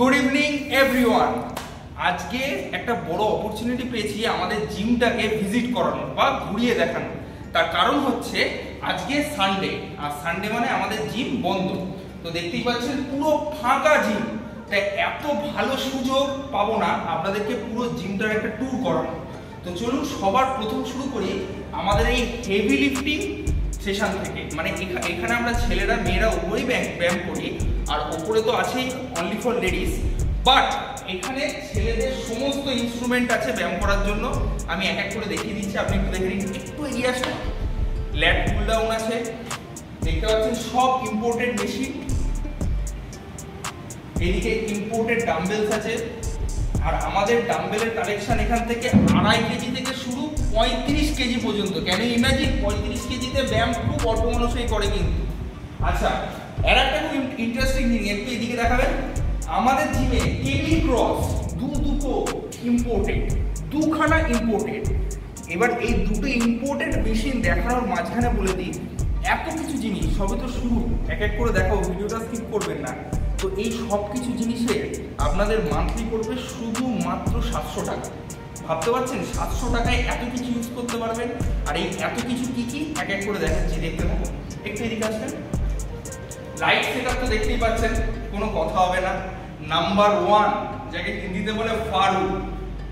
Good evening everyone. আজকে একটা বড় অপরচুনিটি পেয়েছি আমাদের জিমটাকে ভিজিট করানোর বা ঘুরিয়ে দেখানোর। তার কারণ হচ্ছে আজকে সানডে, আর সানডে মানে আমাদের জিম বন্ধ। তো দেখতেই পাচ্ছেন পুরো ফাঁকা জিম। তাই এত ভালো সুযোগ পাবো না আপনাদেরকে পুরো জিমটার একটা ট্যুর করানো। তো চলুন সবার প্রথম শুরু করি আমাদের এই হেভি লিফটিং সেশন থেকে। মানে এখানে আমরা ছেলেরা মেয়েরা উভয়ই ব্যায়াম করি, আর ওপরে তো আছেই অনলি ফর লেডিস, বাট এখানে ছেলেদের সমস্ত ইনস্ট্রুমেন্ট আছে ব্যায়াম করার জন্য। আমি এক এক করে দেখিয়ে দিচ্ছি, আপনি একটু দেখে নিন। একটু এগিয়ে আসেন। ল্যাট পুল ডাউন আছে, দেখতে পাচ্ছেন সব ইম্পোর্টেড মেশিন। এদিকে ইম্পোর্টেড ডাম্বেলস আছে, আর আমাদের ডাম্বেলের কালেকশন এখান থেকে 2.5 কেজি থেকে শুরু 35 কেজি পর্যন্ত। কেন ইমাজিন 35 কেজিতে ব্যায়াম খুব অল্প মানুষই করে কিন্তু। আচ্ছা, আর একটা খুব ইন্টারেস্টিং জিনিস একটু এদিকে দেখাবেন। আমাদের জিমে কেবি ক্রস দুটো ইম্পোর্টেড, দুখানা ইম্পোর্টেড। এবার এই দুটো ইম্পোর্টেড মেশিন দেখানোর মাঝখানে বলে দিই এত কিছু জিনিস, সবে তো শুরু, এক এক করে দেখাও, ভিডিওটা স্কিপ করবেন না। তো এই সব কিছু জিনিসে আপনাদের মান্থলি পড়বে শুধুমাত্র 700 টাকা। ভাবতে পারছেন 700 টাকায় এত কিছু ইউজ করতে পারবেন। আর এই এত কিছু কি কি এক এক করে দেখাচ্ছি, দেখতে থাকুন। একটু এদিকে আসবেন। লাইট সেটআপ তো দেখতেই পাচ্ছেন, কোনো কথা হবে না। নাম্বার 1 যাকে হিন্দিতে বলে ফারু,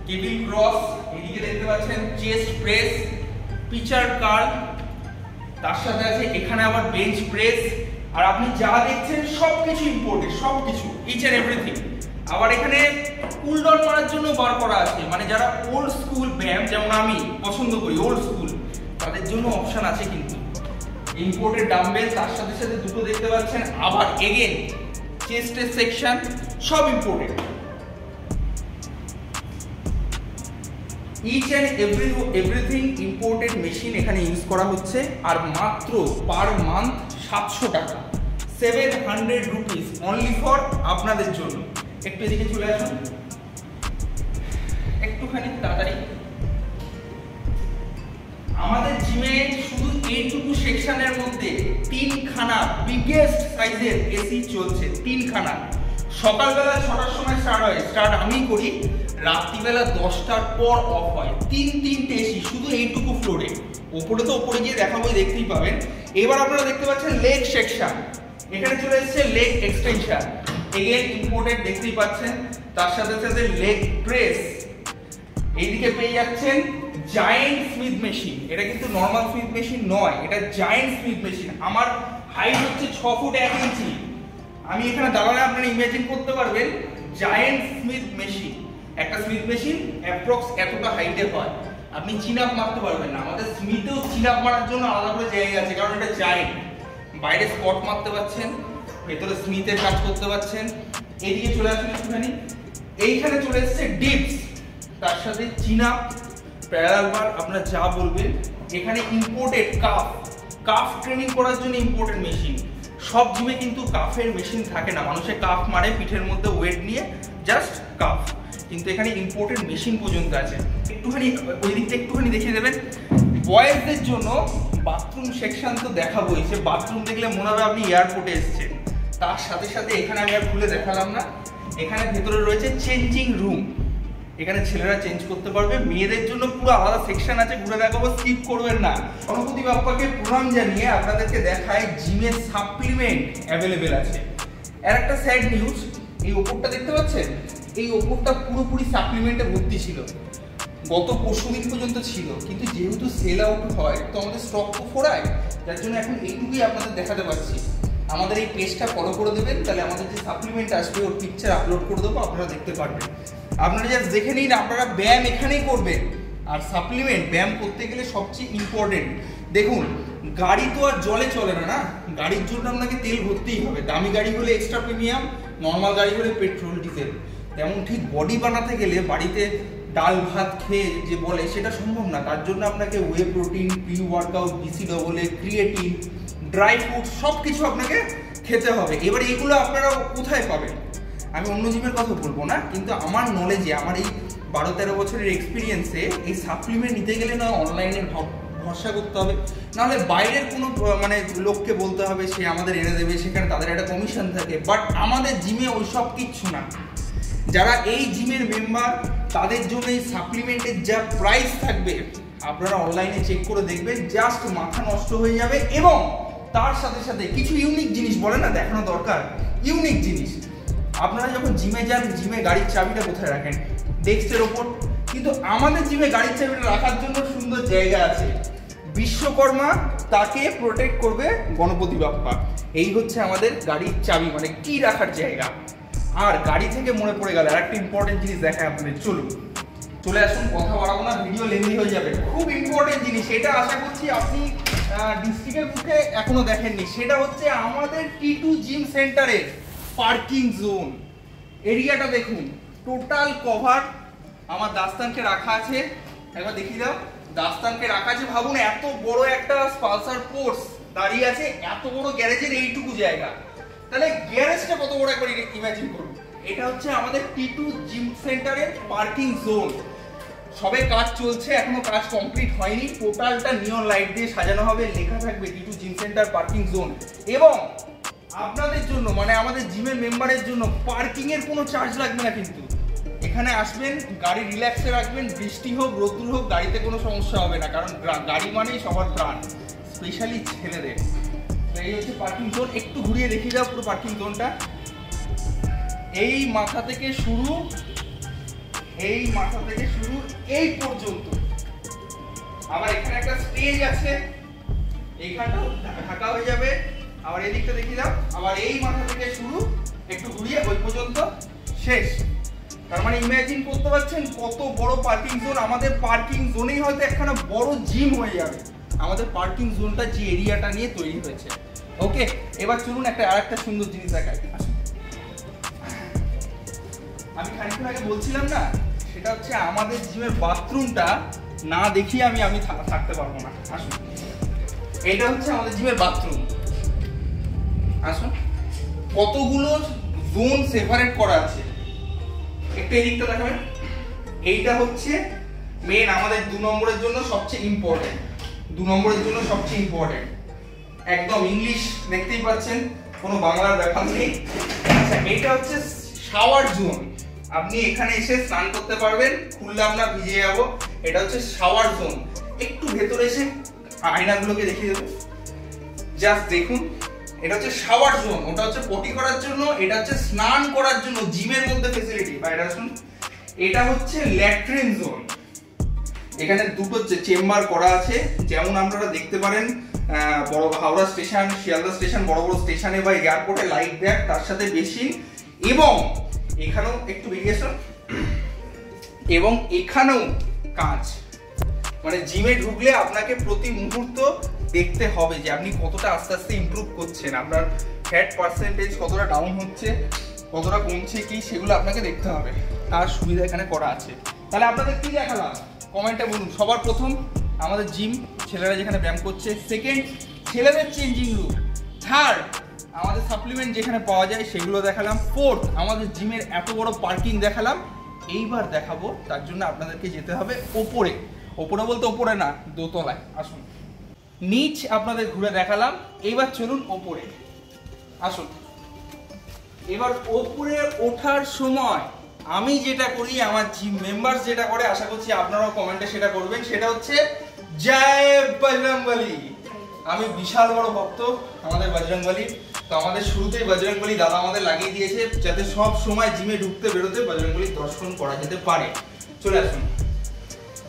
কেবল ক্রস। এদিকে দেখতে পাচ্ছেন চেস্ট প্রেস, পিচার কার্ল, তার সাথে আছে এখানে আবার বেঞ্চ প্রেস। আর আপনি যা দেখছেন সবকিছু ইম্পোর্টেড, সবকিছু, ইচ এন্ড এভরিথিং। আবার এখানে কুল ডাউন করার জন্য বার করা আছে, মানে যারা ওল্ড স্কুল ব্যায়াম যেমন আমি পছন্দ করি, ওল্ড স্কুল, তাদের জন্য অপশন আছে কিন্তু। ইম্পোর্টেড ডাম্বেল, তার সাথে সাথে দুটো দেখতে পাচ্ছেন আবার এগেন চেস্টের সেকশন, সব imported. Each and everything imported machine এখানে ইউজ করা হচ্ছে। আর মাত্র পার মান্থ 700 টাকা, 700 রুপিস অনলি ফর আপনাদের জন্য। একটু এদিকে চলে আসুন, একটুখানি তাড়াতাড়ি। আমাদের জিমে শুধু এইটুকু সেকশনের মধ্যে 3খানা বিগেস্ট সাইজের এসি চলছে, 3খানা। সকালবেলা 6টার সময় স্টার্ট হয়, স্টার্ট আমি করি, রাত্রিবেলা 10টার পর অফ হয়। তিনটে এসি শুধু এইটুকু ফ্লোরে। ওপরে তো ওপরে গিয়ে দেখাবোই, দেখতেই পাবেন। এবার আপনারা দেখতে পাচ্ছেন লেগ সেকশন, এখানে চলে এসেছে লেগ এক্সটেনশন, এগেন ইম্পোর্টেড দেখতেই পাচ্ছেন। তার সাথে সাথে লেগ প্রেস। এইদিকে পেয়ে যাচ্ছেন জায়েন্ট স্মিথ মেশিন। এটা কিন্তু নর্মাল স্মিথ মেশিন নয়, এটা জায়েন্ট স্মিথ মেশিন। আমার হাইট হচ্ছে 6 ফুট 1 ইঞ্চি। আমি এখানে দাঁড়ালে আপনারা ইমাজিন করতে পারবেন জায়েন্ট স্মিথ মেশিন। একটা স্মিথ মেশিন অ্যাপ্রক্স এতটা হাইটে হয়। আপনি চিন আপ মারতে পারবেন না। আমাদের স্মিথেও চিন আপ মারার জন্য আলাদা করে জায়গা আছে, কারণ এটা জায়েন্ট। বাইরে স্কট মারতে পারছেন, ভেতরে স্মিথের কাজ করতে পারছেন। এদিকে চলে আসুন একটুখানি, এইখানে চলে এসেছে ডিপস, তার সাথে চিন আপ, প্যারালাল বার, আপনারা যা বলবেন। এখানে ইম্পোর্টেড কাফ ট্রেনিং করার জন্য ইম্পোর্টেড মেশিন। সব জিমে কিন্তু কাফের মেশিন থাকে না, মানুষের কাফ মারে পিঠের মধ্যে ওয়েট নিয়ে, জাস্ট কাফ। কিন্তু এখানে ইম্পোর্টেড মেশিন পর্যন্ত আছে। একটুখানি ওই দিকটা একটুখানি দেখিয়ে দেবেন। বয়েজদের জন্য বাথরুম সেকশন তো দেখাবোই, সে বাথরুম দেখলে মনে হবে আপনি এয়ারপোর্টে এসেছেন। তার সাথে সাথে এখানে আমি আর খুলে দেখালাম না, এখানে ভেতরে রয়েছে চেঞ্জিং রুম। এখানে ছেলেরা চেঞ্জ করতে পারবে, মেয়েদের জন্য পুরো আলাদা সেকশন আছে, ঘুরে দেখাবো, স্কিপ করবেন না। গণপতি বাপ্পাকে প্রণাম জানিয়ে আপনাদেরকে দেখায় জিমের সাপ্লিমেন্ট অ্যাভেলেবেল আছে। আর একটা স্যাড নিউজ, এই ওপরটা দেখতে পাচ্ছেন, এই ওপরটা পুরোপুরি সাপ্লিমেন্টে ভর্তি ছিল, গত পরশুদিন পর্যন্ত ছিল। কিন্তু যেহেতু সেল আউট হয় তো আমাদের স্টক তো ফোরায়, যার জন্য এখন এইটুকুই আপনাদের দেখাতে পারছি। আমাদের এই পেজটা ফলো করে দেবেন, তাহলে আমাদের যে সাপ্লিমেন্ট আসবে ওর পিকচার আপলোড করে দেবো, আপনারা দেখতে পারবেন। আপনারা জাস্ট দেখে নিন, আপনারা ব্যায়াম এখানেই করবেন। আর সাপ্লিমেন্ট ব্যায়াম করতে গেলে সবচেয়ে ইম্পর্টেন্ট, দেখুন গাড়ি তো আর জলে চলে না, না, গাড়ির জন্য আপনাকে তেল ভরতেই হবে। দামি গাড়ি হলে এক্সট্রা প্রিমিয়াম, নর্মাল গাড়ি হলে পেট্রোল ডিজেল। তেমন ঠিক বডি বানাতে গেলে বাড়িতে ডাল ভাত খেয়ে যে বলে সেটা সম্ভব না। তার জন্য আপনাকে whey protein, pre workout, BCAA, creatine, dry fruit সব কিছু আপনাকে খেতে হবে। এবার এগুলো আপনারা কোথায় পাবেন? আমি অন্য জিমের কথা বলবো না, কিন্তু আমার নলেজে, আমার এই 12-13 বছরের এক্সপিরিয়েন্সে এই সাপ্লিমেন্ট নিতে গেলে না অনলাইনে ভরসা করতে হবে, নাহলে বাইরের কোনো মানে লোককে বলতে হবে, সে আমাদের এনে দেবে, সেখানে তাদের একটা কমিশন থাকে। বাট আমাদের জিমে ওই সব কিচ্ছু না। যারা এই জিমের মেম্বার তাদের জন্য এই সাপ্লিমেন্টের যা প্রাইস থাকবে আপনারা অনলাইনে চেক করে দেখবেন, জাস্ট মাথা নষ্ট হয়ে যাবে। এবং তার সাথে সাথে কিছু ইউনিক জিনিস বলে না দেখানো দরকার, ইউনিক জিনিস। আপনারা যখন জিমে যান, জিমে গাড়ির চাবিটা কোথায় রাখেন? ডেস্কের ওপর। কিন্তু আমাদের জিমে গাড়ির চাবিটা রাখার জন্য সুন্দর জায়গা আছে। বিশ্বকর্মা তাকে প্রোটেক্ট করবে গণপতি বাপ্পা। এই হচ্ছে আমাদের গাড়ির চাবি, মানে কি রাখার জায়গা। আর গাড়ি থেকে মনে পড়ে গেল আর একটা ইম্পর্টেন্ট জিনিস দেখায় আপনাদের, চলুন চলে আসুন, কথা বাড়াবো না, ভিডিও লেন্দি হয়ে যাবে। খুব ইম্পর্টেন্ট জিনিস, এটা আশা করছি আপনি ডিস্ট্রিক্টের বুকে এখনো দেখেননি। সেটা হচ্ছে আমাদের T2 জিম সেন্টারের পার্কিং জোন। এরিয়াটা দেখুন, টোটাল কভার। আমার দাস্তানকে রাখা আছে, একবার দেখিয়ে দাও। দাস্তানকে রাখা আছে, ভাবুন এত বড় একটা পালসার ফোর্স দাঁড়িয়ে আছে এত বড় গ্যারেজের এইটুকু জায়গা, তাহলে গ্যারেজটা কত বড় একবার ইমাজিন করুন। এটা হচ্ছে আমাদের T2 জিম সেন্টারের পার্কিং জোন। সবে কাজ চলছে, এখনো কাজ কমপ্লিট হয়নি। টোটালটা নিয়ন লাইট দিয়ে সাজানো হবে, লেখা থাকবে T2 gym centre parking zone. এবং আপনাদের জন্য, মানে আমাদের জিমের মেম্বারের জন্য পার্কিং এর কোনো চার্জ লাগবে না। কিন্তু এখানে আসবেন, গাড়ি রিল্যাক্সে রাখবেন, বৃষ্টি হোক রোদ্দুর হোক গাড়িতে কোনো সমস্যা হবে না, কারণ গাড়ি মানেই সবার প্রাণ, স্পেশালি ছেলেদের। এই হচ্ছে পার্কিং জোন। একটু ঘুরিয়ে দেখিয়ে দাও পুরো পার্কিং জোনটা। এই মাথা থেকে শুরু, এই মাথা থেকে শুরু এই পর্যন্ত। আবার এখানে একটা স্টেজ আছে, এইখানটাও ঢাকা হয়ে যাবে। আবার এই দিকটা দেখিয়ে দাও, আবার এই মাথা থেকে শুরু একটু ঘুরিয়ে ওই পর্যন্ত শেষ। তার মানে ইমাজিন করতে পারছেন কত বড় পার্কিং জোন। আমাদের পার্কিং জোনেই হয়তো একখানা বড় জিম হয়ে যাবে, আমাদের পার্কিং জোনটা যে এরিয়াটা নিয়ে তৈরি হয়েছে। ওকে, এবার চলুন আরেকটা সুন্দর জিনিস দেখাই। আমি খানিকক্ষণ আগে বলছিলাম না, সেটা হচ্ছে আমাদের জিমের বাথরুমটা না দেখিয়ে আমি থাকতে পারবো না। আসুন, এটা হচ্ছে আমাদের জিমের বাথরুম। আসুন, কতগুলো জোন সেপারেট করা আছে, একটু এদিকটা দেখাবেন। এইটা হচ্ছে মেন আমাদের 2 নম্বরের জন্য সবচেয়ে ইম্পর্টেন্ট, 2 নম্বরের জন্য সবচেয়ে ইম্পর্টেন্ট। একদম ইংলিশ দেখতেই পাচ্ছেন, কোনো বাংলার ব্যাপার নেই। আচ্ছা, এটা হচ্ছে শাওয়ার জোন। আপনি এখানে এসে স্নান করতে পারবেন, খুললে আমরা ভিজে যাবো। এটা হচ্ছে শাওয়ার জোন। একটু ভেতরে এসে আয়নাগুলোকে দেখিয়ে দেবো, জাস্ট দেখুন। এটা হচ্ছে শাওয়ার জোন, ওটা হচ্ছে পটি করার জন্য, এটা হচ্ছে স্নান করার জন্য জিমের মধ্যে ফেসিলিটি। বাইরে আসুন, এটা হচ্ছে ল্যাট্রিন জোন। এখানে দুটো চেম্বার করা আছে, যেমন আপনারা দেখতে পারেন বড় হাওড়া স্টেশন, শিয়ালদা স্টেশন, বড় বড় স্টেশনে বা এয়ারপোর্টে লাইট দেয়, তার সাথে বেসিন। এবং এখানেও একটু বেরিয়ে আসুন, এবং এখানেও কাঁচ। মানে জিমে ঢুকলে আপনাকে প্রতি মুহূর্ত দেখতে হবে যে আপনি কতটা আস্তে আস্তে ইমপ্রুভ করছেন, আপনার ফ্যাট পার্সেন্টেজ কতটা ডাউন হচ্ছে, কতটা কমছে কি, সেগুলো আপনাকে দেখতে হবে। তার সুবিধা এখানে করা আছে। তাহলে আপনাদের কি দেখালাম কমেন্টে বলুন। সবার প্রথম আমাদের জিম, ছেলেরা যেখানে ব্যায়াম করছে। সেকেন্ড, ছেলেদের চেঞ্জিং রুম। থার্ড, আমাদের সাপ্লিমেন্ট যেখানে পাওয়া যায় সেগুলো দেখালাম। ফোর্থ, আমাদের জিমের এত বড় পার্কিং দেখালাম। এইবার দেখাবো, তার জন্য আপনাদেরকে যেতে হবে ওপরে। ওপরে বলতে ওপরে না, দোতলায়। আসুন, নিচ আপনাদের ঘুরে দেখালাম, এইবার চলুন ওপরে। আসুন, এবার ওপরে ওঠার সময় আমি যেটা করি, আমার জিম মেম্বার্স যেটা করে, আশা করছি আপনারাও কমেন্টে সেটা করবেন। সেটা হচ্ছে জয় বজরংবলী। আমি বিশাল বড় ভক্ত আমাদের বজরংবলী। তো আমাদের শুরুতেই বজরংবলী দাদা আমাদের লাগিয়ে দিয়েছে, যাতে সব সময় জিমে ঢুকতে বেরোতে বজরংবলীর দর্শন করা যেতে পারে। চলে আসুন।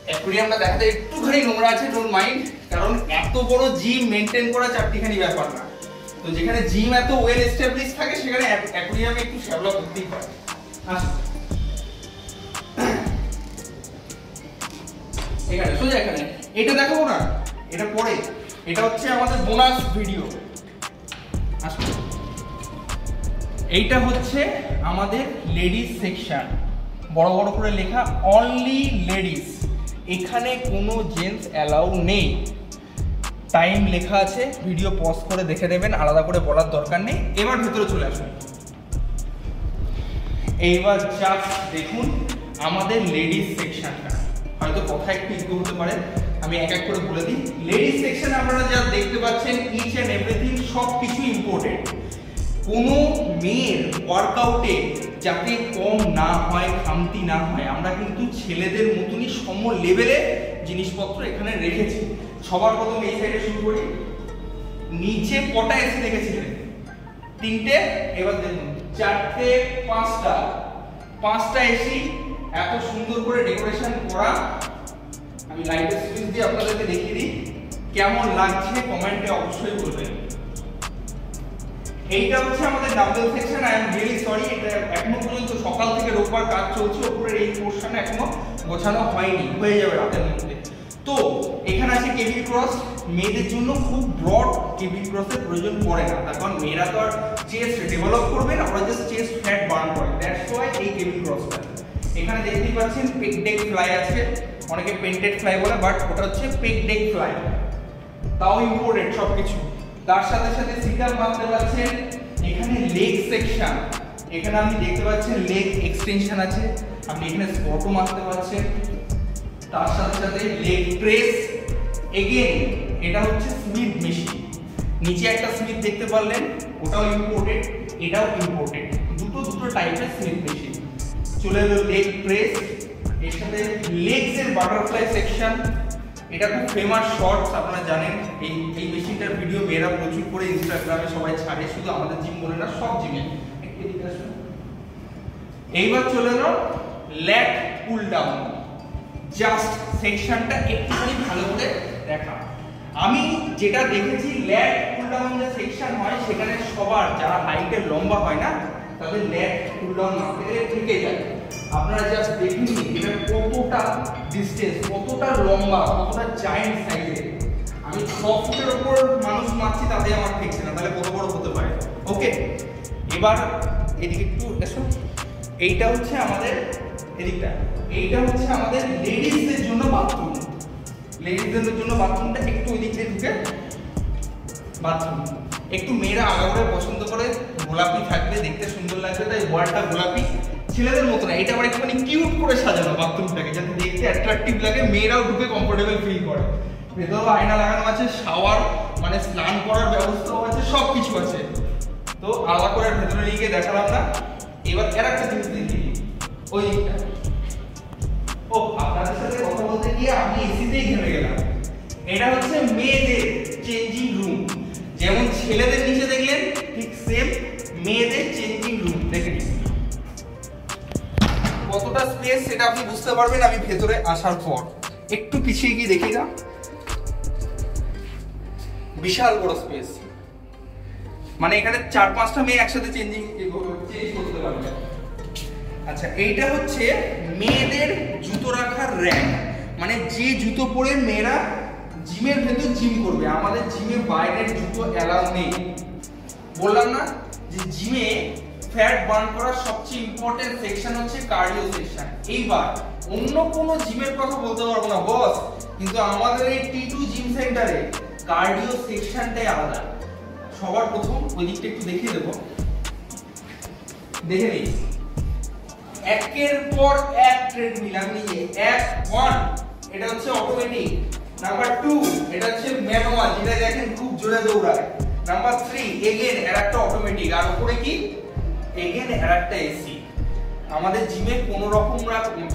অ্যাকুয়ারিয়ামটা দেখাতে একটুখানি নোংরা আছে, ডোন্ট মাইন্ড, কারণ এত বড় জিম মেনটেন করা চারটিখানি ব্যাপার না। তো যেখানে জিম এত ওয়েল এস্টাবলিশ থাকে, সেখানে অ্যাকুয়ারিয়ামে একটু শ্যাবলা করতেই হয়। আসুন, এখানে সোজা এখানে এটা দেখাবো না, এটা পরে। এটা হচ্ছে আমাদের বোনাস ভিডিও। আসুন, এইটা হচ্ছে আমাদের লেডিস সেকশন, বড় বড় করে লেখা অনলি লেডিস। এখানে কোনো জেন্টস অ্যালাউ নেই। টাইম লেখা আছে, ভিডিও পজ করে দেখে নেবেন, আলাদা করে বলার দরকার নেই। এবার ভেতরে চলে আসুন। এইবার জাস্ট দেখুন আমাদের লেডিস সেকশনটা। হয়তো কথা একটু ইগো হতে পারে, আমি এক এক করে বলে দিই। লেডিস সেকশনে আপনারা যা দেখতে পাচ্ছেন, ইচ অ্যান্ড এভরিথিং সব কিছু ইম্পোর্টেড। কোনো মেয়ের ওয়ার্কআউটে যাতে কম না হয়, খামতি না হয়, আমরা কিন্তু ছেলেদের মতনই সম লেভেলে জিনিসপত্র এখানে রেখেছি। সবার প্রথম এই সাইডে শুরু করি। নিচে কটা এসি রেখেছিলেন? 3টে। এবার দেখুন 4টে, 5টা এসি, এত সুন্দর করে ডেকোরেশন করা। আমি লাইটের সুইচ দিয়ে আপনাদেরকে দেখিয়ে দিই, কেমন লাগছে কমেন্টে অবশ্যই বলবেন। এইটা হচ্ছে আমাদের dumbbell section. I am really sorry, এটা এখনো পর্যন্ত সকাল থেকে রোববার কাজ চলছে, উপরের এই পোরশন এখনো গোছানো হয়নি, হয়ে যাবে রাতের মধ্যে। তো এখানে আছে কেবিল ক্রস। মেয়েদের জন্য খুব ব্রড কেবিল ক্রসের প্রয়োজন পড়ে না, তার কারণ মেয়েরা তো আর চেস্ট ডেভেলপ করবে না, ওরা জাস্ট চেস্ট ফ্যাট বার্ন করে। দ্যাটস ওয়াই এই কেবিল ক্রসটা। এখানে দেখতেই পাচ্ছেন পেক ডেক ফ্লাই আছে, অনেকে পেন্টেড ফ্লাই বলে, বাট ওটা হচ্ছে পেক ডেক ফ্লাই, তাও ইম্পোর্টেড সবকিছু। তার সাথে সাথে সিট আপ বাঁধতে পারছেন। এখানে লেগ সেকশন, এখানে আপনি দেখতে পাচ্ছেন লেগ এক্সটেনশন আছে, আপনি এখানে স্পটও মারতে পারছেন। তার সাথে সাথে লেগ প্রেস, এগেন এটা হচ্ছে স্মিথ মেশিন। নিচে একটা স্মিথ দেখতে পারলেন, ওটাও ইম্পোর্টেড, এটাও ইম্পোর্টেড, দুটো টাইপের স্মিথ মেশিন। চলে এলো লেগ প্রেস, এর সাথে লেগস এর বাটারফ্লাই সেকশন। এটা খুব ফেমাস শর্টস, আপনারা জানেন। এই মেশিনটার ভিডিও মেয়েরা প্রচুর করে ইনস্টাগ্রামে সবাই ছাড়ে, শুধু আমাদের জিম বলে না, সব জিমে। এইবার চলে এলো ল্যাট পুল ডাউন। জাস্ট সেকশনটা একটুখানি ভালো করে দেখা। আমি যেটা দেখেছি ল্যাট পুল ডাউন যে সেকশন হয়, সেখানে সবার যারা হাইটের লম্বা হয় না, তাদের ল্যাট পুল ডাউন মারতে গেলে থেকে যায়। আপনারা জাস্ট দেখুন এটা কতটা ডিসটেন্স, কতটা লম্বা, কতটা জায়ান্ট সাইজের। আমি 6 ফুটের উপর মানুষ মারছি, তাতে আমার ঠেকছে না, তাহলে কত বড় হতে পারে। ওকে, এবার এদিকে একটু এসো। এইটা হচ্ছে আমাদের এদিকটা, এইটা হচ্ছে আমাদের লেডিসদের জন্য বাথরুম। লেডিসদের জন্য বাথরুমটা একটু ওই দিক দিয়ে ঢুকে বাথরুম। একটু মেয়েরা আলাদা পছন্দ করে, গোলাপি থাকবে, দেখতে সুন্দর লাগবে, তাই ওয়ালটা গোলাপি। ছেলেদের মতো না, এটা আবার একটুখানি কিউট করে সাজানো বাথরুমটাকে, যাতে দেখতে অ্যাট্রাকটিভ লাগে, মেয়েরাও ঢুকে কমফোর্টেবল ফিল করে। ভেতরেও আয়না লাগানো আছে, শাওয়ার মানে স্নান করার ব্যবস্থাও আছে, সব কিছু আছে। তো আলাদা করে ভেতরে নিয়ে গিয়ে দেখালাম না। এবার এর একটা জিনিস দেখি ওই দিকটা। ও, আপনাদের সাথে কথা বলতে গিয়ে আমি এসিতেই ঘেমে গেলাম। এটা হচ্ছে মেয়েদের চেঞ্জিং রুম। যেমন ছেলেদের নিচে দেখলেন, ঠিক সেম মেয়েদের চেঞ্জিং রুম। দেখে নিন কতটা স্পেস, সেটা আপনি বুঝতে পারবেন আমি ভেতরে আসার পর। একটু পিছিয়ে গিয়ে দেখি না, বিশাল বড় স্পেস। মানে এখানে 4-5টা মেয়ে একসাথে চেঞ্জ করতে পারবে। আচ্ছা, এইটা হচ্ছে মেয়েদের জুতো রাখার র‍্যাক। মানে যে জুতো পরে মেয়েরা জিমের ভেতর জিম করবে। আমাদের জিমে বাইরের জুতো অ্যালাউ নেই। বললাম না যে জিমে ফ্যাট বার্ন করার সবচেয়ে ইম্পর্টেন্ট সেকশন হচ্ছে কার্ডিও সেকশন। এইবার অন্য কোনো জিমের কথা বলতে পারবো না বস, কিন্তু আমাদের এই T2 জিম সেন্টারে কার্ডিও সেকশনটাই আলাদা। সবার প্রথম ওই দিকটা একটু দেখিয়ে দেবো, দেখে নিই। একের পর এক ট্রেডমিল আপনি যে 1 এটা হচ্ছে অটোমেটিক। নাম্বার 2 এটা হচ্ছে ম্যানুয়াল, যেটা দেখেন খুব জোরে দৌড়ায়। নাম্বার 3 এগেন এর একটা অটোমেটিক, আর উপরে কি এগেন এর একটা এসি। আমাদের জিমে কোনো রকম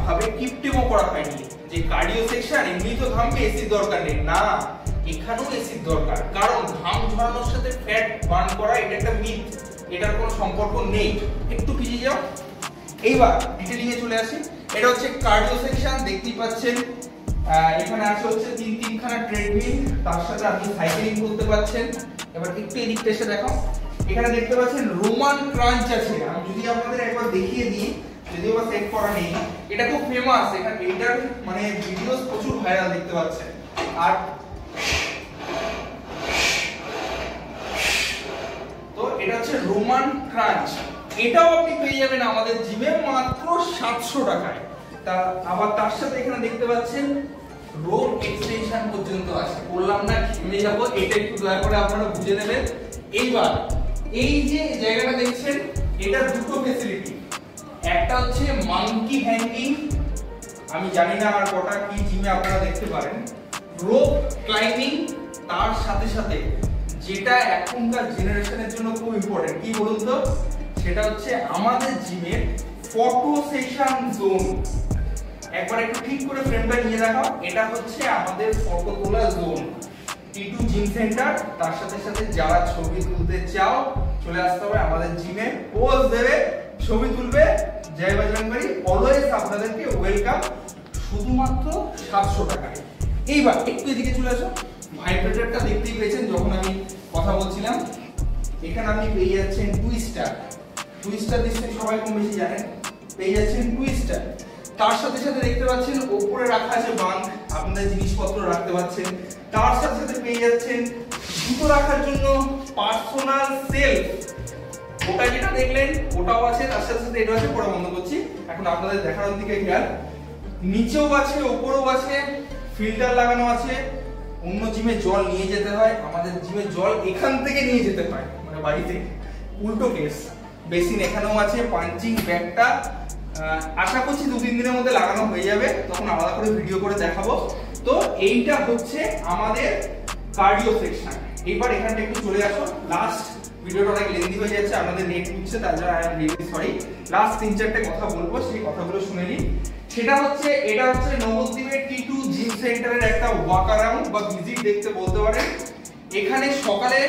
ভাবে কিপটেমো করা হয়নি যে কার্ডিও সেকশন এমনি তো ঘামবে, এসির দরকার নেই। না, এখানেও এসির দরকার, কারণ ঘাম ঝরানোর সাথে ফ্যাট বার্ন করা এটা একটা মিথ, এটার কোনো সম্পর্ক নেই। একটু পিছিয়ে যাও। এইবার ডিটেইলিং এ চলে আসি। এটা হচ্ছে কার্ডিও সেকশন, দেখতেই পাচ্ছেন। এখানে আছে হচ্ছে 3খানা ট্রেডমিল, তার সাথে আপনি সাইক্লিং করতে পারছেন। এবার একটু এদিকটা এসে দেখো, এখানে দেখতে পাচ্ছেন রোমান ক্রাঞ্চ আছে। আমি যদি আপনাদের একবার দেখিয়ে দিই, যদিও বা সেট করা নেই, এটা খুব ফেমাস। এখানে এটার মানে ভিডিওস প্রচুর ভাইরাল দেখতে পাচ্ছেন। আর তো এটা হচ্ছে রোমান ক্রাঞ্চ, এটাও আপনি পেয়ে যাবেন আমাদের জিমে মাত্র 700 টাকায়। তা আবার তার সাথে এখানে দেখতে পাচ্ছেন রোপ এক্সটেনশন পর্যন্ত আছে। বললাম না ঘেমে যাবো, এটা একটু দয়া করে আপনারা বুঝে নেবেন। এইবার এই যে জায়গাটা দেখছেন, এটা দুটো ফ্যাসিলিটি। একটা হচ্ছে মাঙ্কি হ্যাঙ্গিং, আমি জানি না আর কটা কি জিমে আপনারা দেখতে পারেন। রোপ ক্লাইম্বিং, তার সাথে সাথে যেটা এখনকার জেনারেশনের জন্য খুব ইম্পর্টেন্ট, কি বলুন তো, সেটা হচ্ছে আমাদের জিমের ফটো সেশন জোন। একবার একটু ঠিক করে ফ্রেমটা নিয়ে দেখাও, এটা হচ্ছে আমাদের ফটো তোলা জোন, টি2 জিম সেন্টার। তার সাথে সাথে যারা ছবি তুলতে চাও চলে আসতে হবে আমাদের জিমে, পোজ দেবে, ছবি তুলবে, জয় বজরংবলী, অলওয়েজ আপনাদেরকে ওয়েলকাম, শুধুমাত্র 700 টাকায়। এইবার একটু এদিকে চলে আসো, ভাইব্রেটরটা দেখতেই পেয়েছেন যখন আমি কথা বলছিলাম, এখানে আপনি পেয়ে যাচ্ছেন টুইস্টার। টুইস্টার নিশ্চয়ই সবাই কম বেশি জানেন, পেয়ে যাচ্ছেন টুইস্টার। তার সাথে সাথে দেখতে পাচ্ছেন উপরে রাখা আছে বাঙ্ক, আপনাদের জিনিসপত্র রাখতে পারছেন। তার সাথে সাথে পেয়ে যাচ্ছেন জুতো রাখার জন্য পার্সোনাল সেলফ, ওটা যেটা দেখলেন ওটাও আছে, তার সাথে সাথে এটা আছে। পরে বন্ধ করছি, এখন আপনাদের দেখানোর দিকে খেয়াল। নিচেও আছে, উপরেও আছে, ফিল্টার লাগানো আছে। অন্য জিমে জল নিয়ে যেতে হয়, আমাদের জিমে জল এখান থেকে নিয়ে যেতে হয়, মানে বাড়ি থেকে, উল্টো কেস। বেসিন এখানেও আছে, পাঞ্চিং ব্যাগটা আশা করছি 2-3 দিনের মধ্যে লাগানো হয়ে যাবে, তখন আলাদা করে ভিডিও করে দেখাবো। তো এইটা হচ্ছে আমাদের কার্ডিও সেকশন। এবার এখানটা একটু চলে আসো, লাস্ট ভিডিওটা অনেক লেন্দি হয়ে যাচ্ছে, আমাদের নেট উঠছে, তার জন্য I am really sorry. Last 3-4টে কথা বলবো, সেই কথাগুলো শুনে নিন। সেটা হচ্ছে, এটা হচ্ছে নবদ্বীপের টি2 জিম সেন্টারের একটা ওয়াক অ্যারাউন্ড বা ভিজিট দেখতে বলতে পারেন। এখানে সকালে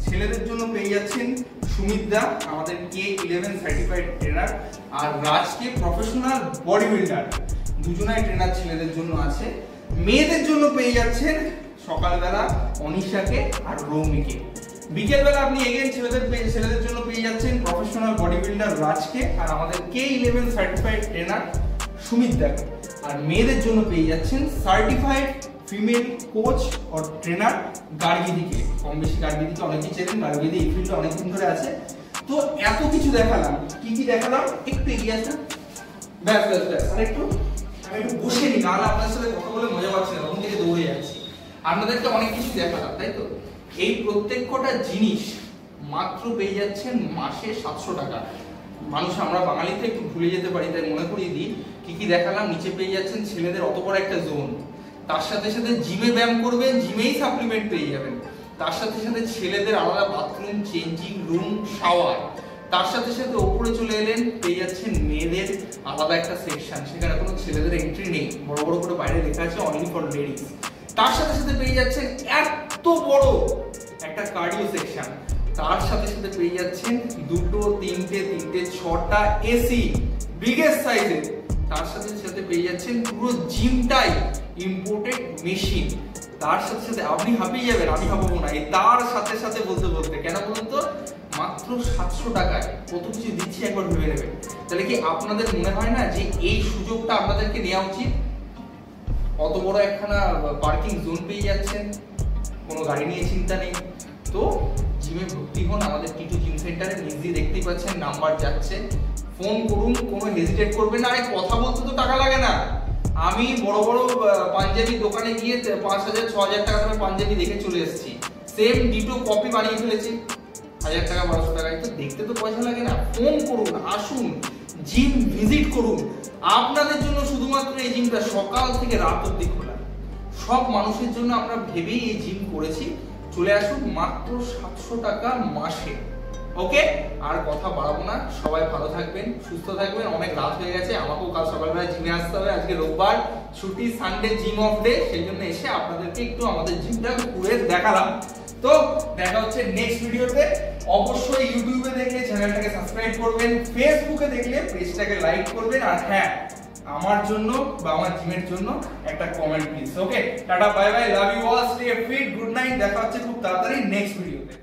ছেলেদের জন্য পেয়ে যাচ্ছেন সুমিত দা, আমাদের K11 সার্টিফাইড ট্রেনার, আর রাজকে প্রফেশনাল বডি বিল্ডার, দুজনাই ট্রেনার ছেলেদের জন্য আছে। মেয়েদের জন্য পেয়ে যাচ্ছেন সকালবেলা অনিশাকে আর রৌমিকে। বিকেলবেলা আপনি এগেন ছেলেদের জন্য পেয়ে যাচ্ছেন প্রফেশনাল বডি বিল্ডার রাজকে আর আমাদের K11 সার্টিফাইড ট্রেনার সুমিত দাকে। আর মেয়েদের জন্য পেয়ে যাচ্ছেন সার্টিফাইড ফিমেল কোচ আর ট্রেনার গার্গিদিকে। কম বেশি গার্গিদিকে অনেকেই চেনেন, গার্গিদি এই ফিল্ডে অনেকদিন ধরে আছে। তো এত কিছু দেখালাম, কি কি দেখালাম একটু এগিয়ে আসেন, ব্যাস ব্যাস ব্যাস। আর একটু আমি একটু বসে নিই, নাহলে আপনার সাথে কথা বলে মজা পাচ্ছি না, তখন থেকে দৌড়ে যাচ্ছি। আপনাদেরকে অনেক কিছু দেখালাম, তাই তো? এই প্রত্যেক কটা জিনিস মাত্র পেয়ে যাচ্ছেন মাসে 700 টাকা। মানুষ আমরা বাঙালিতে একটু ভুলে যেতে পারি, তাই মনে করিয়ে দিই কি কি দেখালাম। নিচে পেয়ে যাচ্ছেন ছেলেদের অত বড় একটা জোন, তার সাথে সাথে জিমে ব্যায়াম করবেন, জিমেই সাপ্লিমেন্ট পেয়ে যাবেন। তার সাথে সাথে ছেলেদের আলাদা বাথরুম, চেঞ্জিং রুম, শাওয়ার। তার সাথে সাথে ওপরে চলে এলেন, পেয়ে যাচ্ছেন মেয়েদের আলাদা একটা সেকশন, সেখানে কোনো ছেলেদের এন্ট্রি নেই, বড় বড় করে বাইরে লেখা আছে অনলি ফর লেডিজ। তার সাথে সাথে পেয়ে যাচ্ছেন এত বড় একটা কার্ডিও সেকশন। তার সাথে সাথে পেয়ে যাচ্ছেন 2, 3, 6টা এসি বিগেস্ট সাইজের। তার সাথে সাথে পেয়ে যাচ্ছেন পুরো জিমটাই ইম্পোর্টেড মেশিন। তার সাথে সাথে আপনি হাঁপিয়ে যাবেন, আমি হাঁপাবো না। তার সাথে সাথে বলতে বলতে কেন বলুন তো, মাত্র 700 টাকায় কত কিছু দিচ্ছি একবার ভেবে নেবেন। তাহলে কি আপনাদের মনে হয় না যে এই সুযোগটা আপনাদেরকে নেওয়া উচিত? অত বড় একখানা পার্কিং জোন পেয়ে যাচ্ছেন, কোনো গাড়ি নিয়ে চিন্তা নেই। তো জিমে ভর্তি হন আমাদের টি2 জিম সেন্টারে, নিজেই দেখতেই পাচ্ছেন নাম্বার যাচ্ছে, ফোন করুন, কোনো হেজিটেট করবেন না। আরে কথা বলতে তো টাকা লাগে না। আমি বড় বড় পাঞ্জাবি দোকানে গিয়ে 5000-6000 টাকা দামের পাঞ্জাবি দেখে চলে এসেছি, সেম ডিটো কপি বানিয়ে ফেলেছি 1000 টাকা 1200 টাকায়। তো দেখতে তো পয়সা লাগে না। ফোন করুন, আসুন, জিম ভিজিট করুন। আপনাদের জন্য শুধুমাত্র এই জিমটা সকাল থেকে রাত অবধি খোলা, সব মানুষের জন্য আমরা ভেবেই এই জিম করেছি। চলে আসুন, মাত্র 700 টাকা মাসে। ওকে, আর কথা বাড়াবো না, সবাই ভালো থাকবেন, সুস্থ থাকবেন। অনেক রাত হয়ে গেছে, আমাকেও কাল সকালবেলা জিমে আসতে হবে। আজকে রোববার ছুটি, সানডে জিম অফ ডে, সেই জন্য এসে আপনাদেরকে একটু আমাদের জিমটা ঘুরে দেখালাম। তো দেখা হচ্ছে নেক্সট ভিডিওতে। অবশ্যই ইউটিউবে দেখলে চ্যানেলটাকে সাবস্ক্রাইব করবেন, ফেসবুকে দেখলে পেজটাকে লাইক করবেন, আর হ্যাঁ, আমার জন্য বা আমার জিমের জন্য একটা comment please. Okay, tata, bye bye, love you all, stay fit, good night. দেখা হচ্ছে খুব তাড়াতাড়ি নেক্সট ভিডিওতে।